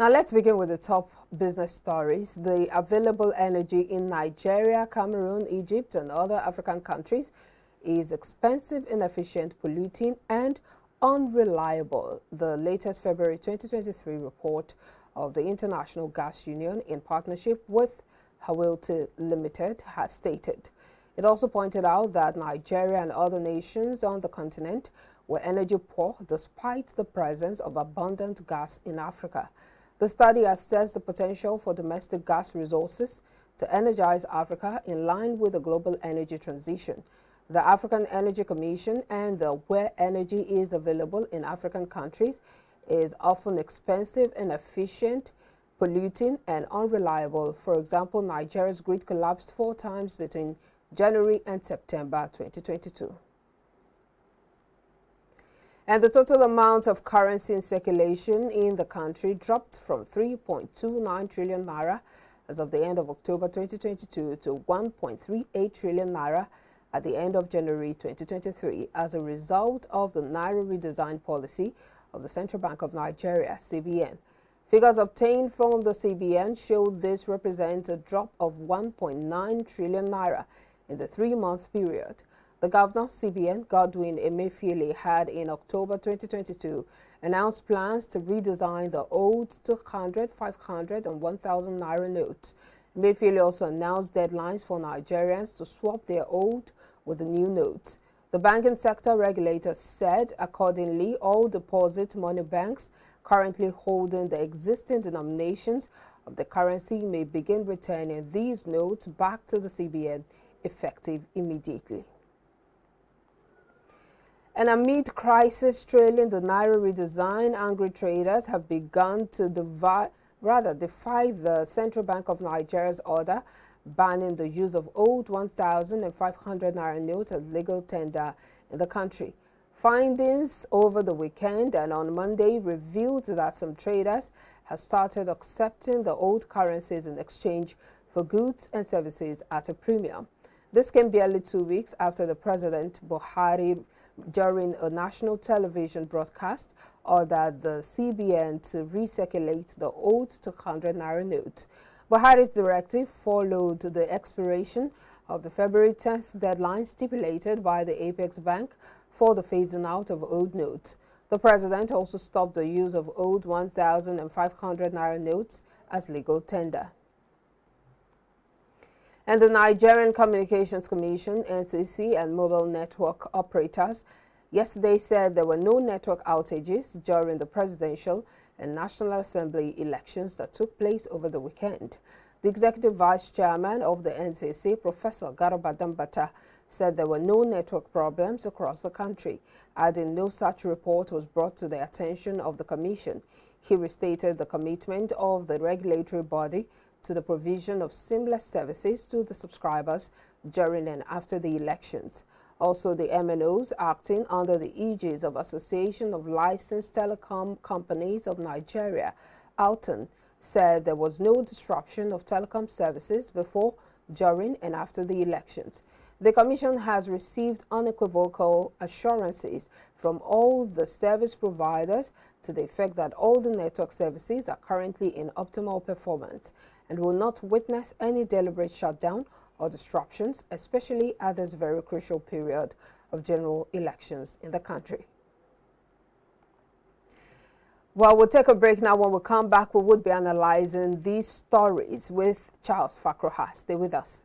Now let's begin with the top business stories. The available energy in Nigeria, Cameroon, Egypt and other African countries is expensive, inefficient, polluting and unreliable. The latest February 2023 report of the International Gas Union in partnership with Hawilti Limited has stated. It also pointed out that Nigeria and other nations on the continent were energy poor despite the presence of abundant gas in Africa. The study assessed the potential for domestic gas resources to energize Africa in line with the global energy transition. The African Energy Commission and the where energy is available in African countries is often expensive, inefficient, polluting and unreliable. For example, Nigeria's grid collapsed 4 times between January and September 2022. And the total amount of currency in circulation in the country dropped from 3.29 trillion naira as of the end of October 2022 to 1.38 trillion naira at the end of January 2023 as a result of the Naira redesign policy of the Central Bank of Nigeria, CBN. Figures obtained from the CBN show this represents a drop of 1.9 trillion naira in the 3-month period. The governor, CBN, Godwin Emefiele, had in October 2022 announced plans to redesign the old 200, 500 and 1,000 naira notes. Emefiele also announced deadlines for Nigerians to swap their old with the new notes. The banking sector regulator said, accordingly, all deposit money banks currently holding the existing denominations of the currency may begin returning these notes back to the CBN effective immediately. And amid crisis trailing the Naira redesign, angry traders have begun to defy the Central Bank of Nigeria's order banning the use of old 1,000 and 500 naira notes as legal tender in the country. Findings over the weekend and on Monday revealed that some traders have started accepting the old currencies in exchange for goods and services at a premium. This came barely 2 weeks after the President Buhari, during a national television broadcast, ordered the CBN to recirculate the old 200 naira note. Buhari's directive followed the expiration of the February 10th deadline stipulated by the Apex Bank for the phasing out of old notes. The president also stopped the use of old 1,000 and 500 naira notes as legal tender. And the Nigerian Communications Commission, NCC, and mobile network operators yesterday said there were no network outages during the presidential and National Assembly elections that took place over the weekend. The executive vice chairman of the NCC, Professor Garba Dambata, said there were no network problems across the country, adding no such report was brought to the attention of the commission. He restated the commitment of the regulatory body to the provision of seamless services to the subscribers during and after the elections. Also, the MNOs acting under the aegis of Association of Licensed Telecom Companies of Nigeria, ALTON, said there was no disruption of telecom services before, during and after the elections. The Commission has received unequivocal assurances from all the service providers to the effect that all the network services are currently in optimal performance and will not witness any deliberate shutdown or disruptions, especially at this very crucial period of general elections in the country. Well, we'll take a break now. When we come back, we would be analyzing these stories with Charles Fakroha. Stay with us.